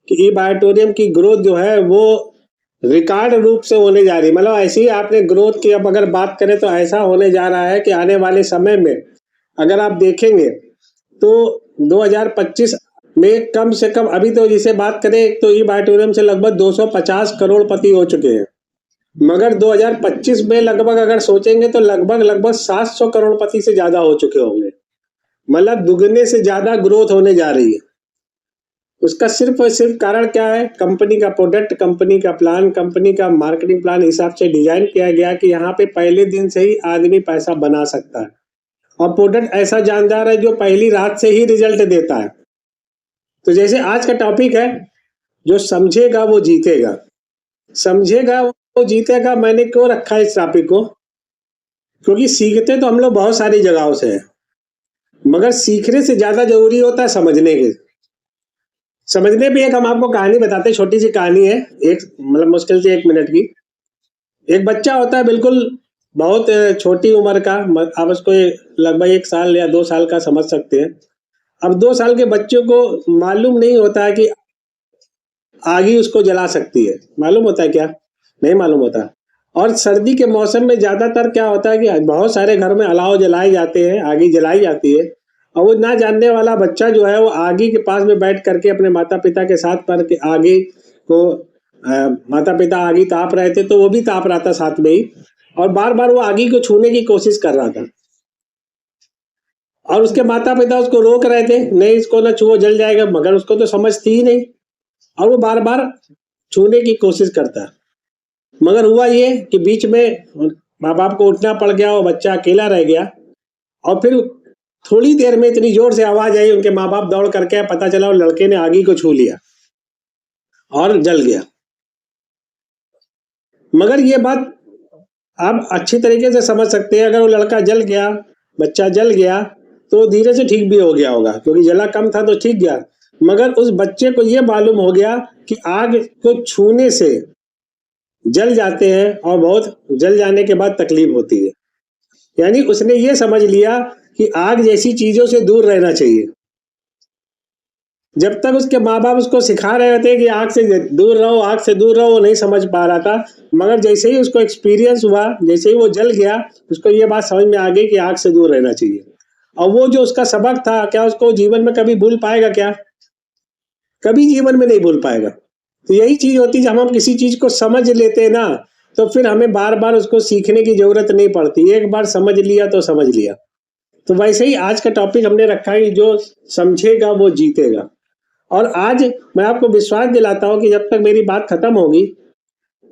कि ई बायोटोरियम की ग्रोथ जो है वो रिकॉर्ड रूप से होने जा रही है। मतलब ऐसी ही आपने ग्रोथ की अब अगर बात करें तो ऐसा होने जा रहा है कि आने वाले समय में अगर आप देखेंगे तो 2025 में कम से कम, अभी तो जिसे बात करें तो ई बायोटोरियम से लगभग 250 करोड़पति हो चुके हैं, मगर 2025 में लगभग अगर सोचेंगे तो लगभग 700 करोड़पति से ज्यादा हो चुके होंगे। मतलब दुगने से ज्यादा ग्रोथ होने जा रही है। उसका सिर्फ और सिर्फ कारण क्या है? कंपनी का प्रोडक्ट, कंपनी का प्लान, कंपनी का मार्केटिंग प्लान हिसाब से डिजाइन किया गया कि यहाँ पे पहले दिन से ही आदमी पैसा बना सकता है, और प्रोडक्ट ऐसा जानदार है जो पहली रात से ही रिजल्ट देता है। तो जैसे आज का टॉपिक है, जो समझेगा वो जीतेगा। समझेगा वो जीतेगा, मैंने क्यों रखा है इस टॉपिक को? क्योंकि सीखते तो हम लोग बहुत सारी जगहों से हैं, मगर सीखने से ज्यादा जरूरी होता है समझने के। समझने भी एक हम आपको कहानी बताते हैं, छोटी सी कहानी है, एक मतलब मुश्किल से 1 मिनट की। एक बच्चा होता है, बिल्कुल बहुत छोटी उम्र का, आप उसको लगभग 1 साल या 2 साल का समझ सकते हैं। अब 2 साल के बच्चों को मालूम नहीं होता है कि आग ही उसको जला सकती है। मालूम होता है क्या? नहीं मालूम होता। और सर्दी के मौसम में ज्यादातर क्या होता है कि बहुत सारे घर में अलाव जलाए जाते हैं, आगी जलाई जाती है, और वो ना जानने वाला बच्चा जो है वो आगी के पास में बैठ करके अपने माता पिता के साथ पर के आगे को माता पिता आगी ताप रहे थे तो वो भी ताप रहा था साथ में ही, और बार बार वो आगी को छूने की कोशिश कर रहा था, और उसके माता पिता उसको रोक रहे थे, नहीं इसको ना छुओ जल जाएगा, मगर उसको तो समझ थी ही नहीं, और वो बार बार छूने की कोशिश करता। मगर हुआ ये कि बीच में माँ बाप को उठना पड़ गया और बच्चा अकेला रह गया, और फिर थोड़ी देर में इतनी जोर से आवाज आई, उनके माँ बाप दौड़ करके पता चला और लड़के ने आगी को छू लिया और जल गया। मगर ये बात आप अच्छी तरीके से समझ सकते हैं, अगर वो लड़का जल गया, बच्चा जल गया, तो धीरे से ठीक भी हो गया होगा, क्योंकि जला कम था तो ठीक गया। मगर उस बच्चे को ये मालूम हो गया कि आग को छूने से जल जाते हैं, और बहुत जल जाने के बाद तकलीफ होती है। यानी उसने ये समझ लिया कि आग जैसी चीजों से दूर रहना चाहिए। जब तक उसके माँ बाप उसको सिखा रहे थे कि आग से दूर रहो, आग से दूर रहो, वो नहीं समझ पा रहा था। मगर जैसे ही उसको एक्सपीरियंस हुआ, जैसे ही वो जल गया, उसको ये बात समझ में आ गई कि आग से दूर रहना चाहिए। और वो जो उसका सबक था, क्या उसको जीवन में कभी भूल पाएगा? क्या कभी जीवन में नहीं भूल पाएगा। तो यही चीज होती है, जब हम किसी चीज को समझ लेते हैं ना, तो फिर हमें बार बार उसको सीखने की जरूरत नहीं पड़ती। एक बार समझ लिया तो समझ लिया। तो वैसे ही आज का टॉपिक हमने रखा है, जो समझेगा वो जीतेगा। और आज मैं आपको विश्वास दिलाता हूं कि जब तक मेरी बात खत्म होगी,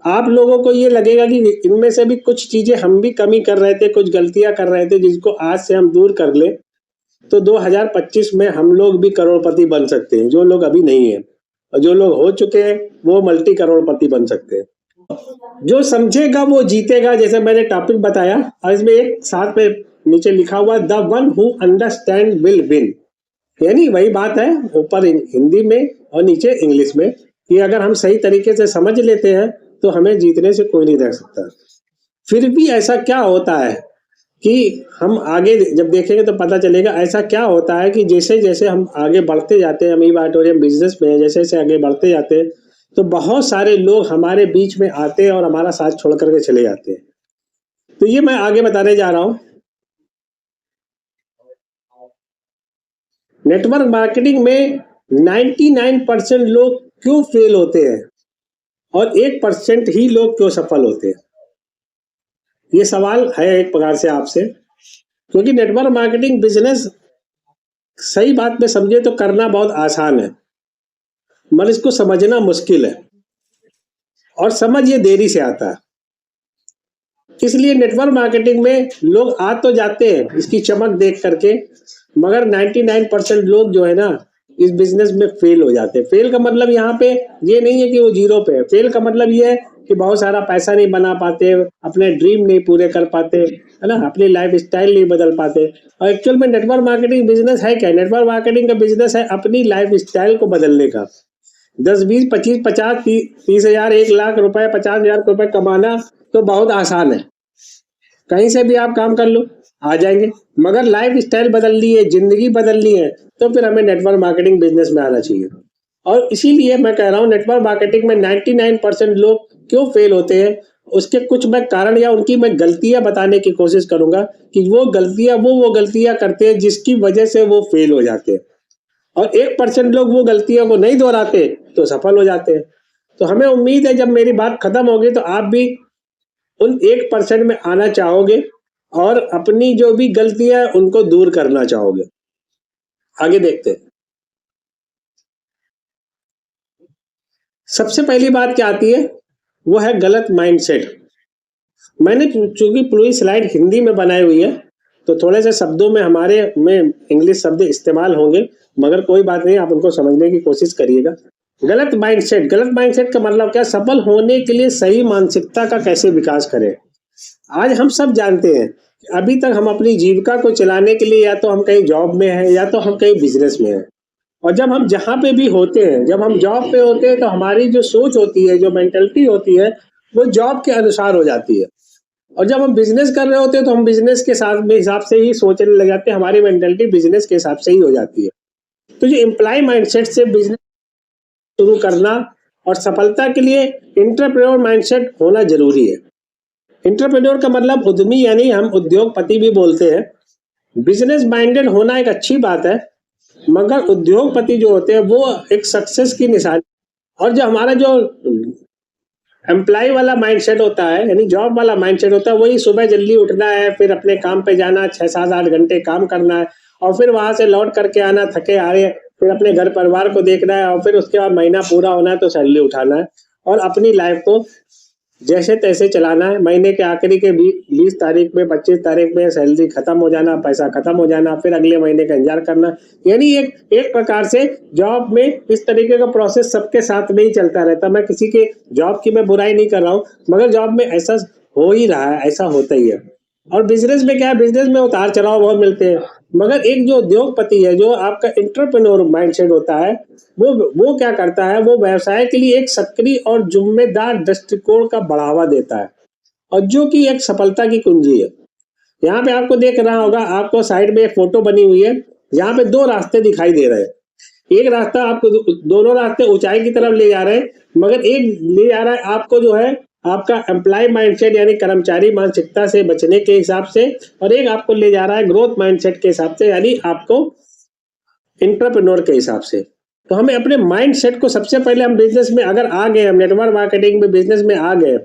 आप लोगों को ये लगेगा कि इनमें से भी कुछ चीजें हम भी कमी कर रहे थे, कुछ गलतियां कर रहे थे, जिसको आज से हम दूर कर ले, तो 2025 में हम लोग भी करोड़पति बन सकते हैं, जो लोग अभी नहीं है। और जो लोग हो चुके हैं वो मल्टी करोड़पति बन सकते हैं। जो समझेगा वो जीतेगा, जैसे मैंने टॉपिक बताया, और इसमें एक साथ में नीचे लिखा हुआ, the one who understand will win. यानी वही बात है, ऊपर हिंदी में और नीचे इंग्लिश में, कि अगर हम सही तरीके से समझ लेते हैं तो हमें जीतने से कोई नहीं रख सकता। फिर भी ऐसा क्या होता है कि हम आगे जब देखेंगे तो पता चलेगा, ऐसा क्या होता है कि जैसे जैसे हम आगे बढ़ते जाते हैं, हम ई बायोटोरियम बिजनेस में जैसे जैसे आगे बढ़ते जाते हैं, तो बहुत सारे लोग हमारे बीच में आते हैं और हमारा साथ छोड़ करके चले जाते हैं। तो ये मैं आगे बताने जा रहा हूँ। नेटवर्क मार्केटिंग में 99% लोग क्यों फेल होते हैं और 1% ही लोग क्यों सफल होते हैं? ये सवाल है एक प्रकार से आपसे, क्योंकि नेटवर्क मार्केटिंग बिजनेस सही बात में समझे तो करना बहुत आसान है, मगर इसको समझना मुश्किल है, और समझ ये देरी से आता है। इसलिए नेटवर्क मार्केटिंग में लोग आ तो जाते हैं इसकी चमक देख करके, मगर 99% लोग जो है ना, इस बिजनेस में फेल हो जाते हैं। फेल का मतलब यहाँ पे ये नहीं है कि वो जीरो पे है। फेल का मतलब ये है कि बहुत सारा पैसा नहीं बना पाते, अपने ड्रीम नहीं पूरे कर पाते, है ना, अपनी लाइफ स्टाइल नहीं बदल पाते। और एक्चुअल में नेटवर्क मार्केटिंग बिजनेस है क्या? नेटवर्क मार्केटिंग का बिजनेस है अपनी लाइफ स्टाइल को बदलने का। 10, 20, 25, 50, 30 हजार, 1 लाख रुपए, 50,000 रुपए कमाना तो बहुत आसान है, कहीं से भी आप काम कर लो, आ जाएंगे। मगर लाइफ स्टाइल बदलनी है, जिंदगी बदलनी है, तो फिर हमें नेटवर्क मार्केटिंग बिजनेस में आना चाहिए। और इसीलिए मैं कह रहा हूँ नेटवर्क मार्केटिंग में 99% लोग क्यों फेल होते हैं, उसके कुछ मैं कारण या उनकी मैं गलतियाँ बताने की कोशिश करूँगा कि वो गलतियाँ करते हैं जिसकी वजह से वो फेल हो जाते हैं। और 1% लोग वो गलतियों को नहीं दोहराते तो सफल हो जाते हैं। तो हमें उम्मीद है जब मेरी बात खत्म होगी तो आप भी उन 1% में आना चाहोगे और अपनी जो भी गलतियाँ हैं उनको दूर करना चाहोगे। आगे देखते हैं। सबसे पहली बात क्या आती है, वो है गलत माइंडसेट। मैंने चूँकि पूरी स्लाइड हिंदी में बनाई हुई है, तो थोड़े से शब्दों में हमारे में इंग्लिश शब्द इस्तेमाल होंगे, मगर कोई बात नहीं, आप उनको समझने की कोशिश करिएगा। गलत माइंडसेट का मतलब क्या? सफल होने के लिए सही मानसिकता का कैसे विकास करें। आज हम सब जानते हैं, अभी तक हम अपनी जीविका को चलाने के लिए या तो हम कहीं जॉब में हैं या तो हम कहीं बिजनेस में हैं। और जब हम जहाँ पे भी होते हैं, जब हम जॉब पे होते हैं तो हमारी जो सोच होती है, जो मेंटालिटी होती है, वो जॉब के अनुसार हो जाती है। और जब हम बिजनेस कर रहे होते हैं तो हम बिजनेस के साथ में हिसाब से ही सोचने लग जाते हैं, हमारी मेंटालिटी बिजनेस के हिसाब से ही हो जाती है। तो जो एम्प्लॉय माइंडसेट से बिजनेस शुरू करना और सफलता के लिए एंटरप्रेन्योर माइंडसेट होना जरूरी है। एंटरप्रेन्योर का मतलब उद्यमी, यानी हम उद्योगपति भी बोलते हैं। बिजनेस माइंडेड होना एक अच्छी बात है, मगर उद्योगपति जो होते हैं वो एक सक्सेस की निशानी। और जो हमारा जो एम्प्लॉय वाला माइंडसेट होता है, यानी जॉब वाला माइंडसेट होता है, वही सुबह जल्दी उठना है, फिर अपने काम पे जाना, 6 7 8 घंटे काम करना है और फिर वहां से लौट करके आना थके हारे, फिर अपने घर परिवार को देखना है और फिर उसके बाद महीना पूरा होना है तो सैलरी उठाना है और अपनी लाइफ को जैसे तैसे चलाना है। महीने के आखिरी के 20 तारीख में, 25 तारीख में सैलरी खत्म हो जाना, पैसा खत्म हो जाना, फिर अगले महीने का इंतजार करना। यानी एक एक प्रकार से जॉब में इस तरीके का प्रोसेस सबके साथ में ही चलता रहता। मैं किसी के जॉब की मैं बुराई नहीं कर रहा हूँ, मगर जॉब में ऐसा हो ही रहा है, ऐसा होता ही है। और बिजनेस में क्या है, बिजनेस में उतार चढ़ाव बहुत मिलते हैं, मगर एक जो उद्योगपति है, जो आपका एंटरप्रेन्योर माइंडसेट होता है, वो क्या करता है, वो व्यवसाय के लिए एक सक्रिय और जिम्मेदार दृष्टिकोण का बढ़ावा देता है, और जो कि एक सफलता की कुंजी है। यहाँ पे आपको देख रहा होगा, आपको साइड में एक फोटो बनी हुई है, यहाँ पे 2 रास्ते दिखाई दे रहे हैं। एक रास्ता आपको, दोनों रास्ते ऊंचाई की तरफ ले जा रहे हैं, मगर एक ले जा रहा है आपको जो है आपका एम्प्लॉय माइंडसेट यानी कर्मचारी मानसिकता से बचने के हिसाब से, और एक आपको ले जा रहा है ग्रोथ माइंडसेट के हिसाब से, यानी आपको एंटरप्रेन्योर के हिसाब से। तो हमें अपने माइंडसेट को सबसे पहले, हम बिजनेस में अगर आ गए, हम नेटवर्क मार्केटिंग में बिजनेस में आ गए,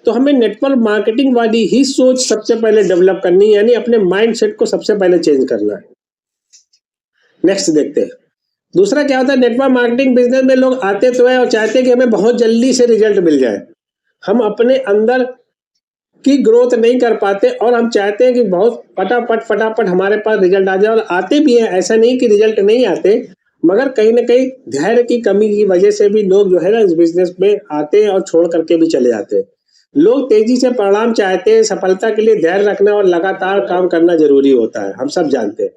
तो हमें नेटवर्क मार्केटिंग वाली ही सोच सबसे पहले डेवलप करनी है, यानी अपने माइंडसेट को सबसे पहले चेंज करना है। नेक्स्ट देखते हैं। दूसरा क्या होता है, नेटवर्क मार्केटिंग बिजनेस में लोग आते तो है और चाहते हैं कि हमें बहुत जल्दी से रिजल्ट मिल जाए। हम अपने अंदर की ग्रोथ नहीं कर पाते और हम चाहते हैं कि बहुत फटाफट हमारे पास रिजल्ट आ जाए, और आते भी हैं, ऐसा नहीं कि रिजल्ट नहीं आते, मगर कहीं ना कहीं धैर्य की कमी की वजह से भी लोग जो है ना इस बिजनेस में आते हैं और छोड़ करके भी चले जाते हैं। लोग तेजी से परिणाम चाहते हैं, सफलता के लिए धैर्य रखना और लगातार काम करना जरूरी होता है, हम सब जानते हैं।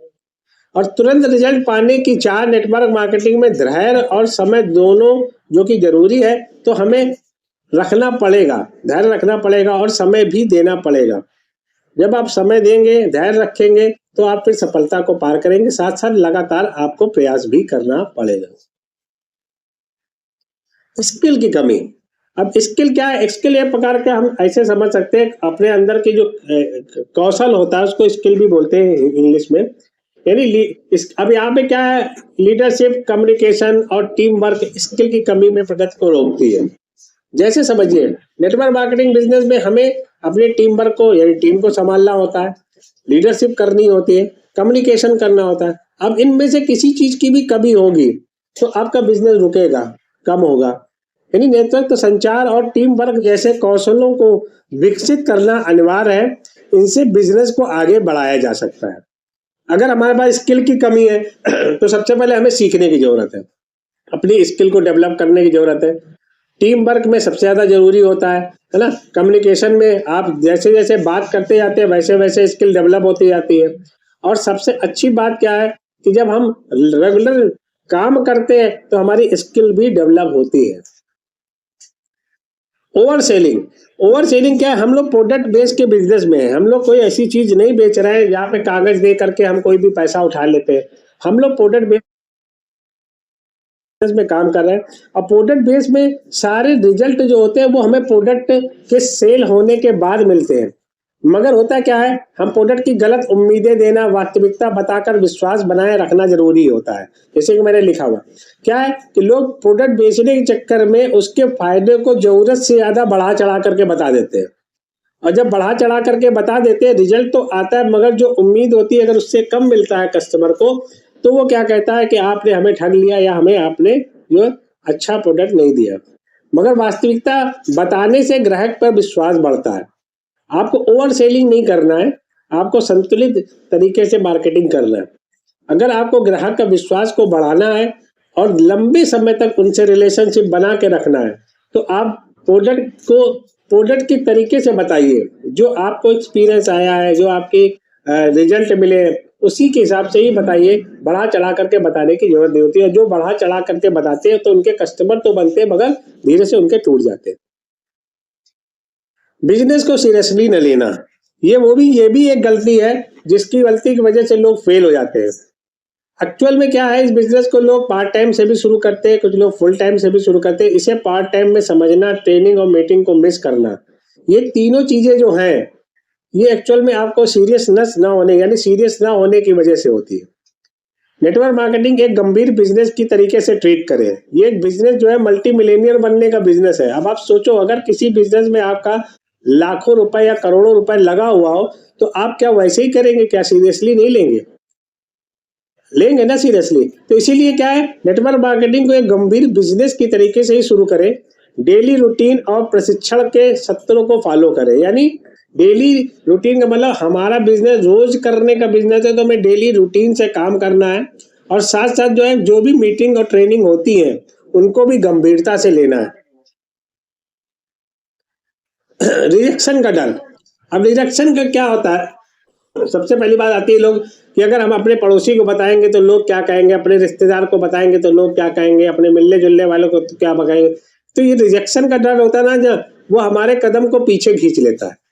और तुरंत रिजल्ट पाने की चाह नेटवर्क मार्केटिंग में धैर्य और समय दोनों जो कि जरूरी है, तो हमें रखना पड़ेगा, धैर्य रखना पड़ेगा और समय भी देना पड़ेगा। जब आप समय देंगे, धैर्य रखेंगे, तो आप फिर सफलता को पार करेंगे। साथ साथ लगातार आपको प्रयास भी करना पड़ेगा। स्किल की कमी। अब स्किल क्या है, स्किल एक प्रकार का हम ऐसे समझ सकते हैं, अपने अंदर की जो कौशल होता है उसको स्किल भी बोलते हैं इंग्लिश में। यानी अब यहाँ पे क्या है, लीडरशिप, कम्युनिकेशन और टीम वर्क स्किल की कमी में प्रगति को रोकती है। जैसे समझिए, नेटवर्क मार्केटिंग बिजनेस में हमें अपने टीम वर्क को, यानी टीम को संभालना होता है, लीडरशिप करनी होती है, कम्युनिकेशन करना होता है। अब इनमें से किसी चीज की भी कमी होगी तो आपका बिजनेस रुकेगा, कम होगा। यानी नेतृत्व, संचार और टीम वर्क जैसे कौशलों को विकसित करना अनिवार्य है। इनसे बिजनेस को आगे बढ़ाया जा सकता है। अगर हमारे पास स्किल की कमी है तो सबसे पहले हमें सीखने की जरूरत है, अपनी स्किल को डेवलप करने की जरूरत है। टीम वर्क में सबसे ज्यादा जरूरी होता है ना। कम्युनिकेशन में आप जैसे जैसे बात करते जाते हैं वैसे वैसे स्किल डेवलप होती जाती है। और सबसे अच्छी बात क्या है कि जब हम रेगुलर काम करते हैं तो हमारी स्किल भी डेवलप होती है। Over selling. ओवर सेलिंग क्या है, हम लोग प्रोडक्ट बेस के बिजनेस में है, हम लोग कोई ऐसी चीज नहीं बेच रहे हैं जहाँ पे कागज दे करके हम कोई भी पैसा उठा लेते हैं। हम लोग प्रोडक्ट बेस में काम कर रहे हैं और प्रोडक्ट बेस में सारे रिजल्ट जो होते हैं वो हमें प्रोडक्ट के सेल होने के बाद मिलते हैं। मगर होता क्या है, हम प्रोडक्ट की गलत उम्मीदें देना, वास्तविकता बताकर विश्वास बनाए रखना जरूरी होता है। जैसे कि मैंने लिखा हुआ क्या है कि लोग प्रोडक्ट बेचने के चक्कर में उसके फायदे को जरूरत से ज्यादा बढ़ा चढ़ा करके बता देते हैं, और जब बढ़ा चढ़ा करके बता देते हैं रिजल्ट तो आता है, मगर जो उम्मीद होती है अगर उससे कम मिलता है कस्टमर को, तो वो क्या कहता है कि आपने हमें ठग लिया या हमें आपने जो अच्छा प्रोडक्ट नहीं दिया। मगर वास्तविकता बताने से ग्राहक पर विश्वास बढ़ता है। आपको ओवर सेलिंग नहीं करना है, आपको संतुलित तरीके से मार्केटिंग करना है। अगर आपको ग्राहक का विश्वास को बढ़ाना है और लंबे समय तक उनसे रिलेशनशिप बना के रखना है, तो आप प्रोडक्ट की तरीके से बताइए, जो आपको एक्सपीरियंस आया है, जो आपके रिजल्ट मिले, उसी के हिसाब से ही बताइए। बढ़ा चढ़ा करके बताने की जरूरत नहीं होती है। जो बढ़ा चढ़ा करके बताते हैं तो उनके कस्टमर तो बनते हैं, मगर धीरे से उनके टूट जाते हैं। बिजनेस को सीरियसली न लेना, ये भी एक गलती है, जिसकी गलती की वजह से लोग फेल हो जाते हैं। एक्चुअल में क्या है, इस बिजनेस को लोग पार्ट टाइम से भी शुरू करते हैं, कुछ लोग फुल टाइम से भी शुरू करते हैं। इसे पार्ट टाइम में समझना, ट्रेनिंग और मीटिंग को मिस करना, ये तीनों चीजें जो हैं, ये एक्चुअल में आपको सीरियसनेस ना होने यानी सीरियस ना होने की वजह से होती है। नेटवर्क मार्केटिंग एक गंभीर बिजनेस की तरीके से ट्रीट करें। ये एक बिजनेस जो है मल्टी मिलेनियर बनने का बिजनेस है। अब आप सोचो, अगर किसी बिजनेस में आपका लाखों रुपए या करोड़ों रुपए लगा हुआ हो, तो आप क्या वैसे ही करेंगे? क्या सीरियसली नहीं लेंगे? लेंगे ना सीरियसली। तो इसीलिए क्या है, नेटवर्क मार्केटिंग को एक गंभीर बिजनेस की तरीके से ही शुरू करें। डेली रूटीन और प्रशिक्षण के सत्रों को फॉलो करें। यानी डेली रूटीन का मतलब हमारा बिजनेस रोज करने का बिजनेस है, तो हमें डेली रूटीन से काम करना है, और साथ साथ जो है जो भी मीटिंग और ट्रेनिंग होती है उनको भी गंभीरता से लेना है। रिजेक्शन का डर। अब रिजेक्शन का क्या होता है, सबसे पहली बात आती है लोग कि अगर हम अपने पड़ोसी को बताएंगे तो लोग क्या कहेंगे, अपने रिश्तेदार को बताएंगे तो लोग क्या कहेंगे, अपने मिलने जुलने वालों को तो क्या बताएंगे। तो ये रिजेक्शन का डर होता है ना, जो वो हमारे कदम को पीछे खींच लेता है।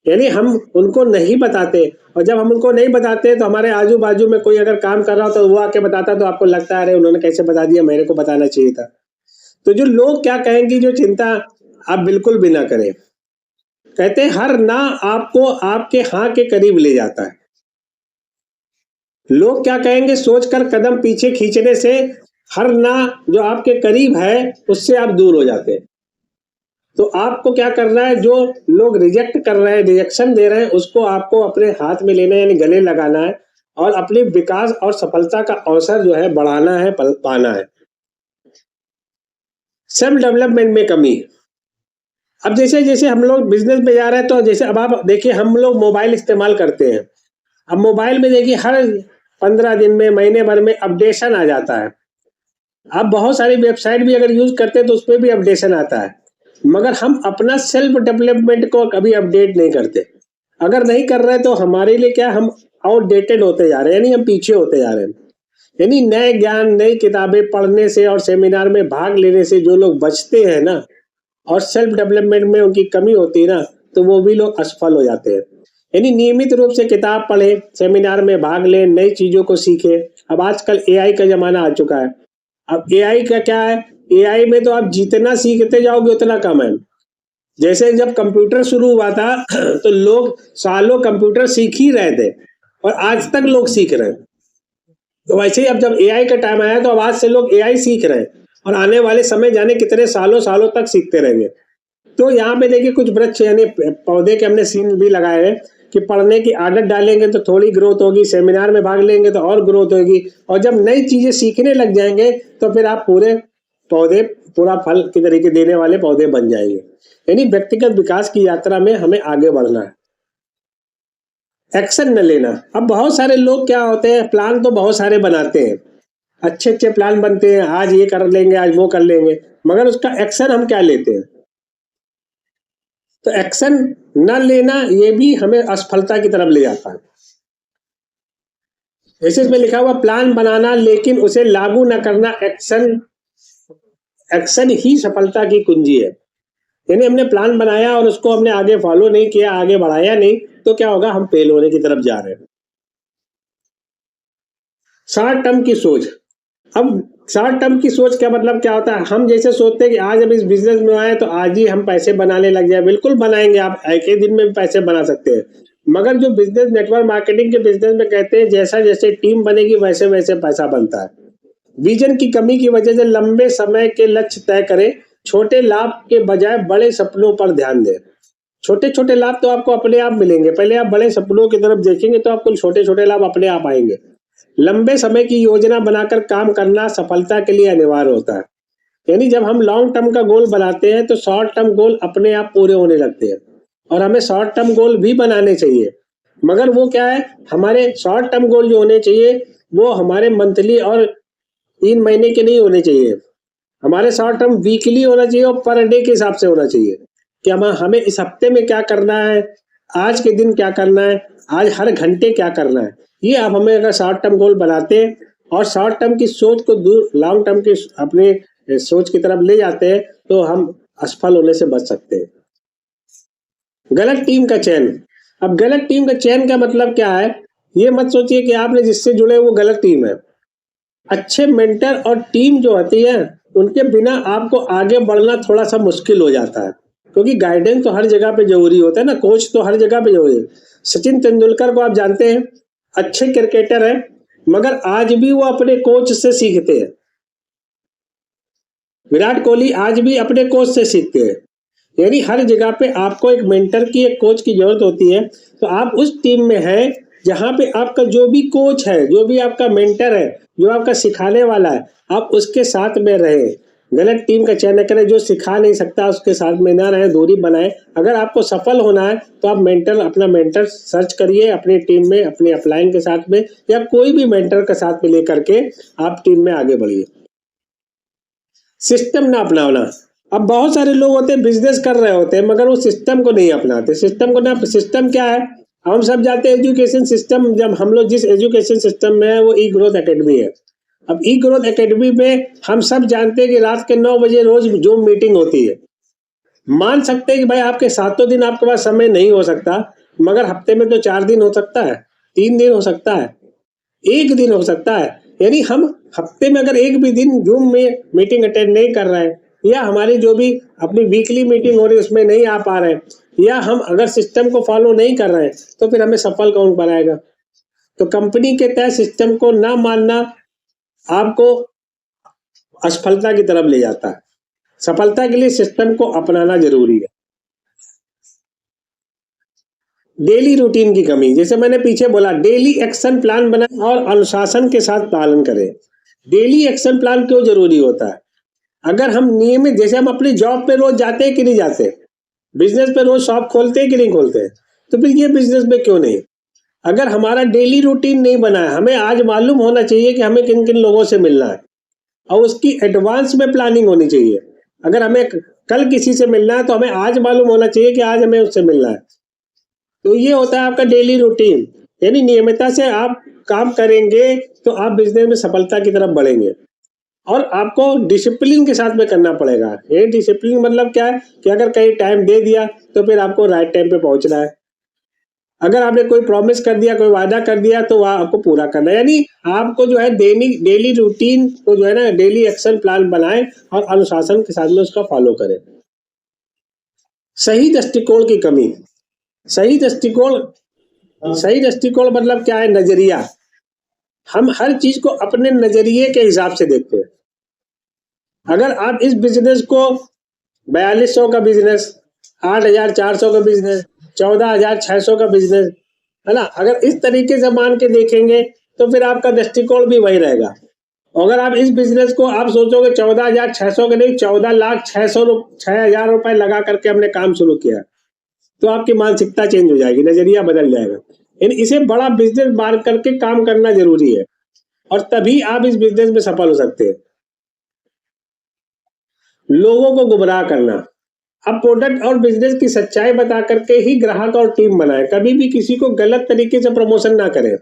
यानी हम उनको नहीं बताते, और जब हम उनको नहीं बताते तो हमारे आजू बाजू में कोई अगर काम कर रहा हो तो वो आके बताता, तो आपको लगता है अरे उन्होंने कैसे बता दिया, मेरे को बताना चाहिए था। तो जो लोग क्या कहेंगे जो चिंता आप बिल्कुल भी ना करें। कहते हैं हर ना आपको आपके हाँ के करीब ले जाता है। लोग क्या कहेंगे सोचकर कदम पीछे खींचने से हर ना जो आपके करीब है उससे आप दूर हो जाते हैं। तो आपको क्या करना है, जो लोग रिजेक्ट कर रहे हैं, रिजेक्शन दे रहे हैं, उसको आपको अपने हाथ में लेना है, यानी गले लगाना है, और अपने विकास और सफलता का अवसर जो है बढ़ाना है, पाना है। सेल्फ डेवलपमेंट में कमी। अब जैसे जैसे हम लोग बिजनेस में जा रहे हैं, तो जैसे अब आप देखिए हम लोग मोबाइल इस्तेमाल करते हैं। अब मोबाइल में देखिए हर 15 दिन में, महीने भर में अपडेशन आ जाता है। आप बहुत सारी वेबसाइट भी अगर यूज करते हैं तो उसपे भी अपडेशन आता है, मगर हम अपना सेल्फ डेवलपमेंट को कभी अपडेट नहीं करते। अगर नहीं कर रहे तो हमारे लिए क्या, हम आउटडेटेड होते जा रहे हैं, यानी हम पीछे होते जा रहे हैं। यानी नए ज्ञान, नई किताबें पढ़ने से और सेमिनार में भाग लेने से जो लोग बचते हैं ना, और सेल्फ डेवलपमेंट में उनकी कमी होती है ना, तो वो भी लोग असफल हो जाते हैं। यानी नियमित रूप से किताब पढ़े, सेमिनार में भाग लें, नई चीजों को सीखें। अब आजकल एआई का जमाना आ चुका है। अब एआई का क्या है, एआई में तो आप जितना सीखते जाओगे उतना कम है। जैसे जब कंप्यूटर शुरू हुआ था तो लोग सालों कंप्यूटर सीख ही रहे थे, और आज तक लोग सीख रहे हैं। तो वैसे ही अब जब एआई का टाइम आया तो अब आज से लोग एआई सीख रहे हैं, और आने वाले समय जाने कितने सालों सालों तक सीखते रहेंगे। तो यहाँ पे देखिए कुछ वृक्ष यानी पौधे के हमने सीन भी लगाए हैं कि पढ़ने की आदत डालेंगे तो थोड़ी ग्रोथ होगी, सेमिनार में भाग लेंगे तो और ग्रोथ होगी, और जब नई चीजें सीखने लग जाएंगे तो फिर आप पूरा फल के तरीके देने वाले पौधे बन जाएंगे। यानी व्यक्तिगत विकास की यात्रा में हमें आगे बढ़ना है, एक्शन न लेना। अब बहुत सारे लोग क्या होते हैं, प्लान तो बहुत सारे बनाते हैं, अच्छे अच्छे प्लान बनते हैं, आज ये कर लेंगे, आज वो कर लेंगे, मगर उसका एक्शन हम क्या लेते हैं। तो एक्शन न लेना ये भी हमें असफलता की तरफ ले जाता है। जैसे इसमें लिखा हुआ प्लान बनाना लेकिन उसे लागू न करना, एक्शन ही सफलता की कुंजी है। यानी हमने प्लान बनाया और उसको हमने आगे फॉलो नहीं किया, आगे बढ़ाया नहीं, तो क्या होगा, हम फेल होने की तरफ जा रहे हैं। शॉर्ट टर्म की सोच। अब शॉर्ट टर्म की सोच क्या मतलब क्या होता है, हम जैसे सोचते हैं कि आज हम इस बिजनेस में आए तो आज ही हम पैसे बनाने लग जाए, बिल्कुल बनाएंगे, आप एक ही दिन में भी पैसे बना सकते हैं। मगर जो बिजनेस नेटवर्क मार्केटिंग के बिजनेस में कहते हैं जैसा जैसे टीम बनेगी वैसे वैसे पैसा बनता है। विजन की कमी की वजह से लंबे समय के लक्ष्य तय करें, छोटे लाभ के बजाय बड़े सपनों पर ध्यान दें। छोटे छोटे लाभ तो आपको अपने आप मिलेंगे, पहले आप बड़े सपनों की तरफ देखेंगे तो आपको छोटे छोटे लाभ अपने आप आएंगे। लंबे समय की योजना बनाकर काम करना सफलता के लिए अनिवार्य होता है। यानी जब हम लॉन्ग टर्म का गोल बनाते हैं तो शॉर्ट टर्म गोल अपने आप पूरे होने लगते हैं, और हमें शॉर्ट टर्म गोल भी बनाने चाहिए। मगर वो क्या है, हमारे शॉर्ट टर्म गोल जो होने चाहिए वो हमारे मंथली और 3 महीने के नहीं होने चाहिए। हमारे शॉर्ट टर्म वीकली होना चाहिए और पर डे के हिसाब से होना चाहिए कि हमें इस हफ्ते में क्या करना है, आज के दिन क्या करना है, आज हर घंटे क्या करना है। ये आप हमें अगर शॉर्ट टर्म गोल बनाते हैं और शॉर्ट टर्म की सोच को दूर लॉन्ग टर्म की अपने सोच की तरफ ले जाते हैं तो हम असफल होने से बच सकते हैं। गलत टीम का चयन। अब गलत टीम का चयन का मतलब क्या है, ये मत सोचिए कि आपने जिससे जुड़े वो गलत टीम है। अच्छे मेंटर और टीम जो होती है उनके बिना आपको आगे बढ़ना थोड़ा सा मुश्किल हो जाता है, क्योंकि गाइडेंस तो हर जगह पे जरूरी होता है ना, कोच तो हर जगह पे जरूरी है। सचिन तेंदुलकर को आप जानते हैं, अच्छे क्रिकेटर है, मगर आज भी वो अपने कोच से सीखते हैं। विराट कोहली आज भी अपने कोच से सीखते हैं। यानी हर जगह पे आपको एक मेंटर की, एक कोच की जरूरत होती है। तो आप उस टीम में हैं जहां पे आपका जो भी कोच है, जो भी आपका मेंटर है, जो आपका सिखाने वाला है, आप उसके साथ में रहे। गलत टीम का चयन न करें, जो सिखा नहीं सकता उसके साथ में ना रहे, दूरी बनाए। अगर आपको सफल होना है तो आप अपना मेंटर सर्च करिए अपनी टीम में, अपने अपलाइन के साथ में, या कोई भी मेंटर के साथ में लेकर के आप टीम में आगे बढ़िए। सिस्टम ना अपनाना। अब बहुत सारे लोग होते हैं बिजनेस कर रहे होते हैं मगर वो सिस्टम को नहीं अपनाते। सिस्टम क्या है, हम सब जानते हैं एजुकेशन सिस्टम। जब हम लोग जिस एजुकेशन सिस्टम में है वो ई ग्रोथ एकेडमी है। अब ई ग्रोथ एकेडमी में हम सब जानते हैं कि रात के 9 बजे रोज जूम मीटिंग होती है। मान सकते हैं कि भाई आपके सातों दिन आपके पास समय नहीं हो सकता, मगर हफ्ते में तो 4 दिन हो सकता है, 3 दिन हो सकता है, 1 दिन हो सकता है। यानी हम हफ्ते में अगर एक भी दिन जूम में मीटिंग अटेंड नहीं कर रहे हैं, या हमारी जो भी अपनी वीकली मीटिंग हो रही है उसमें नहीं आ पा रहे हैं, या हम अगर सिस्टम को फॉलो नहीं कर रहे हैं, तो फिर हमें सफल कौन बनाएगा। तो कंपनी के तय सिस्टम को ना मानना आपको असफलता की तरफ ले जाता है। सफलता के लिए सिस्टम को अपनाना जरूरी है। डेली रूटीन की कमी, जैसे मैंने पीछे बोला, डेली एक्शन प्लान बनाएं और अनुशासन के साथ पालन करें। डेली एक्शन प्लान क्यों जरूरी होता है, अगर हम नियमित, जैसे हम अपनी जॉब पे रोज जाते हैं कि नहीं जाते, बिजनेस पे रोज शॉप खोलते हैं कि नहीं खोलते, तो फिर ये बिजनेस में क्यों नहीं। अगर हमारा डेली रूटीन नहीं बना है, हमें आज मालूम होना चाहिए कि हमें किन किन लोगों से मिलना है, और उसकी एडवांस में प्लानिंग होनी चाहिए। अगर हमें कल किसी से मिलना है तो हमें आज मालूम होना चाहिए कि आज हमें उससे मिलना है। तो ये होता है आपका डेली रूटीन। यानी नियमितता से आप काम करेंगे तो आप बिजनेस में सफलता की तरफ बढ़ेंगे, और आपको डिसिप्लिन के साथ में करना पड़ेगा। ये डिसिप्लिन मतलब क्या है कि अगर कहीं टाइम दे दिया तो फिर आपको राइट टाइम पे पहुंचना है। अगर आपने कोई प्रॉमिस कर दिया, कोई वादा कर दिया, तो वह आपको पूरा करना है। यानी आपको जो है डेली रूटीन को जो है ना, डेली एक्शन प्लान बनाएं और अनुशासन के साथ में उसका फॉलो करें। सही दृष्टिकोण की कमी। सही दृष्टिकोण मतलब क्या है, नजरिया। हम हर चीज को अपने नजरिए के हिसाब से देखते हैं। अगर आप इस बिजनेस को 4200 का बिजनेस, 8400 का बिजनेस, 14600 का बिजनेस, है ना, अगर इस तरीके से मान के देखेंगे तो फिर आपका दृष्टिकोण भी वही रहेगा। अगर आप इस बिजनेस को आप सोचोगे 14,600 के नहीं, 14,600,000 रुपए लगा करके हमने काम शुरू किया, तो आपकी मानसिकता चेंज हो जाएगी, नजरिया बदल जाएगा। इसे बड़ा बिजनेस मान करके काम करना जरूरी है, और तभी आप इस बिजनेस में सफल हो सकते हैं। लोगों को गुमराह करना। अब प्रोडक्ट और बिजनेस की सच्चाई बता करके ही ग्राहक और टीम बनाए। कभी भी किसी को गलत तरीके से प्रमोशन ना करें।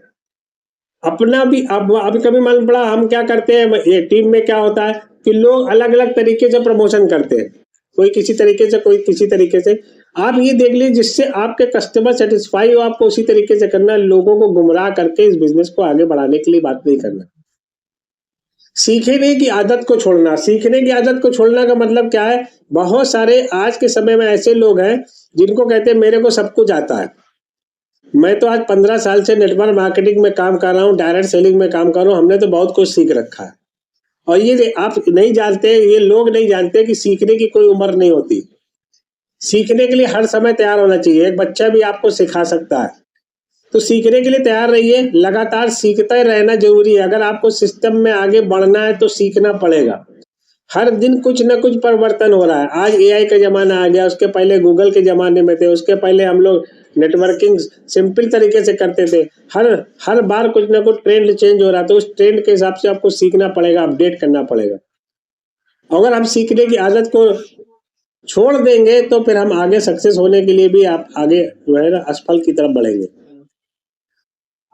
अपना भी अब कभी मान पड़ा, हम क्या करते हैं, ये टीम में क्या होता है कि लोग अलग अलग तरीके से प्रमोशन करते हैं, कोई किसी तरीके से, कोई किसी तरीके से। आप ये देख लीजिए जिससे आपके कस्टमर सेटिस्फाई हो, आपको उसी तरीके से करना है। लोगों को गुमराह करके इस बिजनेस को आगे बढ़ाने के लिए बात नहीं करना। सीखने की आदत को छोड़ना, सीखने की आदत को छोड़ना का मतलब क्या है? बहुत सारे आज के समय में ऐसे लोग हैं जिनको कहते हैं मेरे को सब कुछ आता है। मैं तो आज 15 साल से नेटवर्क मार्केटिंग में काम कर रहा हूँ, डायरेक्ट सेलिंग में काम कर रहा हूँ, हमने तो बहुत कुछ सीख रखा है। और ये आप नहीं जानते, ये लोग नहीं जानते कि सीखने की कोई उम्र नहीं होती। सीखने के लिए हर समय तैयार होना चाहिए। एक बच्चा भी आपको सिखा सकता है, तो सीखने के लिए तैयार रहिए, लगातार सीखते रहना जरूरी है। अगर आपको सिस्टम में आगे बढ़ना है तो सीखना पड़ेगा। हर दिन कुछ ना कुछ परिवर्तन हो रहा है। आज एआई का जमाना आ गया, उसके पहले गूगल के जमाने में थे, उसके पहले हम लोग नेटवर्किंग सिंपल तरीके से करते थे। हर हर बार कुछ ना कुछ ट्रेंड चेंज हो रहा है, तो उस ट्रेंड के हिसाब से आपको सीखना पड़ेगा, अपडेट करना पड़ेगा। अगर हम सीखने की आदत को छोड़ देंगे तो फिर हम आगे सक्सेस होने के लिए भी आप आगे जो है ना असफल की तरफ बढ़ेंगे।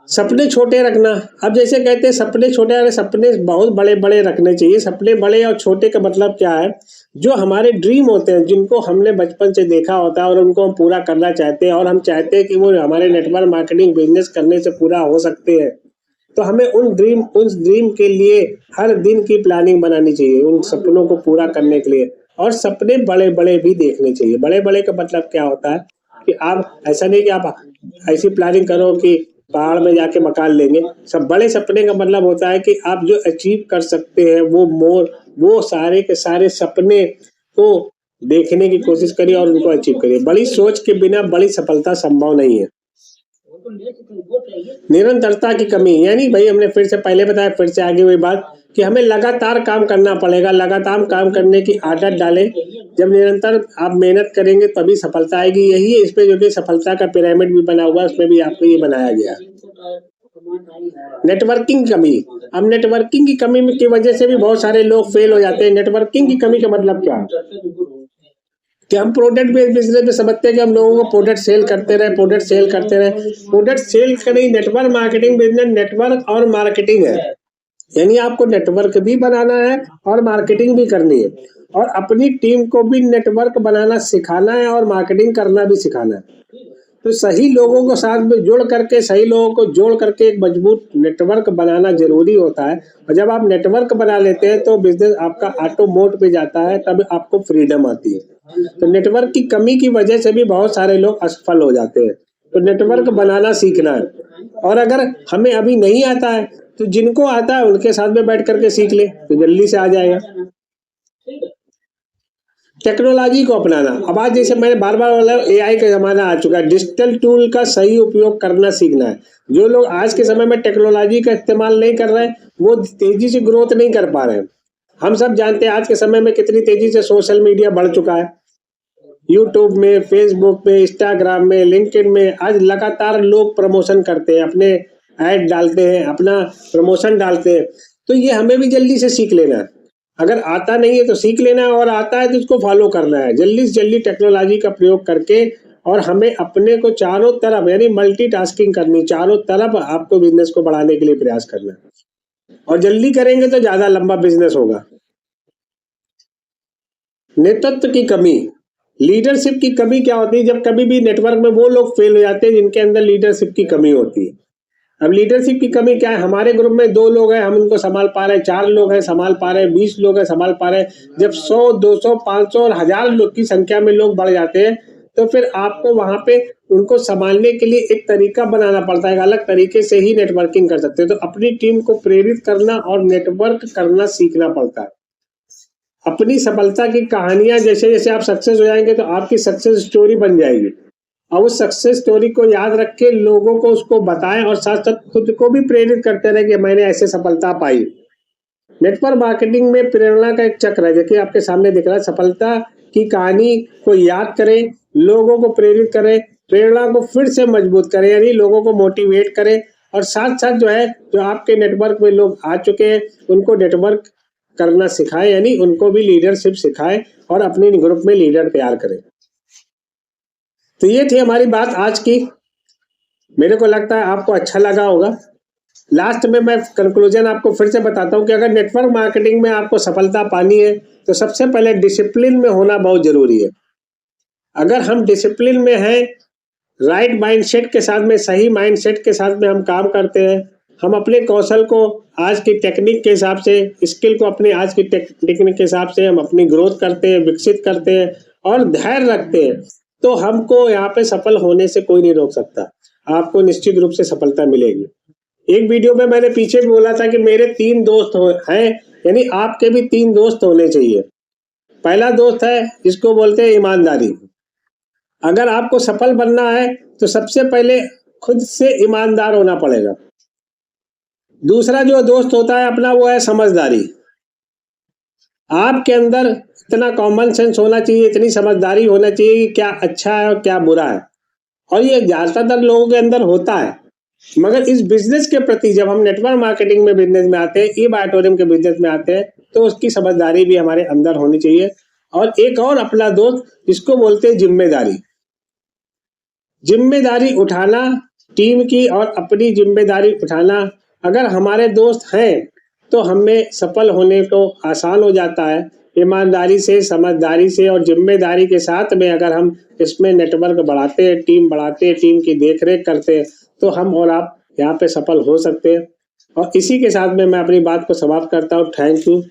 सपने छोटे रखना, अब जैसे कहते हैं सपने छोटे, अरे सपने बहुत बड़े बड़े रखने चाहिए। सपने बड़े और छोटे का मतलब क्या है? जो हमारे ड्रीम होते हैं, जिनको हमने बचपन से देखा होता है और उनको हम पूरा करना चाहते हैं, और हम चाहते हैं कि वो हमारे नेटवर्क मार्केटिंग बिजनेस करने से पूरा हो सकते हैं, तो हमें उस ड्रीम के लिए हर दिन की प्लानिंग बनानी चाहिए, उन सपनों को पूरा करने के लिए। और सपने बड़े बड़े भी देखने चाहिए। बड़े बड़े का मतलब क्या होता है कि आप ऐसा नहीं कि आप ऐसी प्लानिंग करो कि पहाड़ में जाके मकान लेंगे। सब बड़े सपने का मतलब होता है कि आप जो अचीव कर सकते हैं वो सारे के सारे सपने को देखने की कोशिश करिए और उनको अचीव करिए। बड़ी सोच के बिना बड़ी सफलता संभव नहीं है। निरंतरता की कमी, यानी भाई हमने फिर से पहले बताया, फिर से आगे वही बात कि हमें लगातार काम करना पड़ेगा। लगातार काम करने की आदत डालें। जब निरंतर आप मेहनत करेंगे तभी सफलता आएगी। यही है इस पे जो कि सफलता का पिरामिड भी बना हुआ है, उसमें भी आपको ये बनाया गया। नेटवर्किंग की कमी, अब नेटवर्किंग की कमी की वजह से भी बहुत सारे लोग फेल हो जाते हैं। नेटवर्किंग की कमी का मतलब क्या है कि हम प्रोडक्ट बेस्ड बिजनेस में समझते हैं कि हम लोगों को प्रोडक्ट सेल करते रहे, प्रोडक्ट सेल करते रहे। प्रोडक्ट सेल करें, नेटवर्क मार्केटिंग बिजनेस नेटवर्क और मार्केटिंग है, यानी आपको नेटवर्क भी बनाना है और मार्केटिंग भी करनी है, और अपनी टीम को भी नेटवर्क बनाना सिखाना है और मार्केटिंग करना भी सिखाना है। तो सही लोगों को साथ में जोड़ करके, सही लोगों को जोड़ करके एक मजबूत नेटवर्क बनाना जरूरी होता है। और जब आप नेटवर्क बना लेते हैं तो बिजनेस आपका ऑटो मोड पे जाता है, तब आपको फ्रीडम आती है। तो नेटवर्क की कमी की वजह से भी बहुत सारे लोग असफल हो जाते हैं। तो नेटवर्क बनाना सीखना है, और अगर हमें अभी नहीं आता है तो जिनको आता है उनके साथ में बैठ करके सीख ले तो जल्दी से आ जाएगा। टेक्नोलॉजी को अपनाना, अब आज जैसे मैंने बार बार बोला, एआई का जमाना आ चुका है। डिजिटल टूल का सही उपयोग करना सीखना है। जो लोग आज के समय में टेक्नोलॉजी का इस्तेमाल नहीं कर रहे हैं वो तेजी से ग्रोथ नहीं कर पा रहे हैं। हम सब जानते हैं आज के समय में कितनी तेजी से सोशल मीडिया बढ़ चुका है। यूट्यूब में, फेसबुक में, इंस्टाग्राम में, लिंक्डइन में आज लगातार लोग प्रमोशन करते हैं, अपने ऐड डालते हैं, अपना प्रमोशन डालते हैं। तो ये हमें भी जल्दी से सीख लेना है। अगर आता नहीं है तो सीख लेना है, और आता है तो उसको फॉलो करना है जल्दी से जल्दी टेक्नोलॉजी का प्रयोग करके। और हमें अपने को चारों तरफ, यानी मल्टीटास्किंग करनी, चारों तरफ आपको बिजनेस को बढ़ाने के लिए प्रयास करना है, और जल्दी करेंगे तो ज्यादा लंबा बिजनेस होगा। नेतृत्व की कमी, लीडरशिप की कमी क्या होती है? जब कभी भी नेटवर्क में वो लोग फेल हो जाते हैं जिनके अंदर लीडरशिप की कमी होती है। अब लीडरशिप की कमी क्या है? हमारे ग्रुप में 2 लोग हैं, हम उनको संभाल पा रहे हैं, 4 लोग हैं संभाल पा रहे हैं, 20 लोग हैं संभाल पा रहे हैं। जब 100, 200, 500 और 1000 लोग की संख्या में लोग बढ़ जाते हैं तो फिर आपको वहां पे उनको संभालने के लिए एक तरीका बनाना पड़ता है। एक अलग तरीके से ही नेटवर्किंग कर सकते हैं। तो अपनी टीम को प्रेरित करना और नेटवर्क करना सीखना पड़ता है। अपनी सफलता की कहानियां, जैसे जैसे आप सक्सेस हो जाएंगे तो आपकी सक्सेस स्टोरी बन जाएगी, और उस सक्सेस स्टोरी को याद रख के लोगों को उसको बताएं, और साथ साथ खुद को भी प्रेरित करते रहे कि मैंने ऐसे सफलता पाई। नेटवर्क मार्केटिंग में प्रेरणा का एक चक्र है, देखिए आपके सामने दिख रहा है। सफलता की कहानी को याद करें, लोगों को प्रेरित करें, प्रेरणा को फिर से मजबूत करें, यानी लोगों को मोटिवेट करें, और साथ साथ जो है जो आपके नेटवर्क में लोग आ चुके हैं उनको नेटवर्क करना सिखाएं, यानी उनको भी लीडरशिप सिखाएं और अपने ग्रुप में लीडर तैयार करें। तो ये थी हमारी बात आज की। मेरे को लगता है आपको अच्छा लगा होगा। लास्ट में मैं कंक्लूजन आपको फिर से बताता हूँ कि अगर नेटवर्क मार्केटिंग में आपको सफलता पानी है तो सबसे पहले डिसिप्लिन में होना बहुत जरूरी है। अगर हम डिसिप्लिन में हैं, राइट माइंडसेट के साथ में, सही माइंडसेट के साथ में हम काम करते हैं हम अपने कौशल को आज की टेक्निक के हिसाब से, स्किल को अपने आज की टेक्निक के हिसाब से हम अपनी ग्रोथ करते हैं, विकसित करते हैं और धैर्य रखते हैं, तो हमको यहाँ पे सफल होने से कोई नहीं रोक सकता। आपको निश्चित रूप से सफलता मिलेगी। एक वीडियो में मैंने पीछे भी बोला था कि मेरे 3 दोस्त हैं, यानी आपके भी 3 दोस्त होने चाहिए। पहला दोस्त है जिसको बोलते हैं ईमानदारी। अगर आपको सफल बनना है तो सबसे पहले खुद से ईमानदार होना पड़ेगा। दूसरा जो दोस्त होता है अपना, वो है समझदारी। आपके अंदर इतना कॉमन सेंस होना चाहिए, इतनी समझदारी होना चाहिए कि क्या अच्छा है और क्या बुरा है, और ये ज़्यादातर लोगों के अंदर होता है। मगर इस बिजनेस के प्रति जब हम नेटवर्क मार्केटिंग में बिजनेस में आते हैं, ई बायोटोरियम के बिजनेस में आते हैं, तो उसकी समझदारी भी हमारे अंदर होनी चाहिए। और एक और अपना दोस्त जिसको बोलते हैं जिम्मेदारी। जिम्मेदारी उठाना, टीम की और अपनी जिम्मेदारी उठाना। अगर हमारे दोस्त हैं तो हमें सफल होने को आसान हो जाता है। ईमानदारी से, समझदारी से और जिम्मेदारी के साथ में अगर हम इसमें नेटवर्क बढ़ाते हैं, टीम बढ़ाते हैं, टीम की देखरेख करते हैं, तो हम और आप यहाँ पे सफल हो सकते हैं। और इसी के साथ में मैं अपनी बात को समाप्त करता हूँ। Thank you.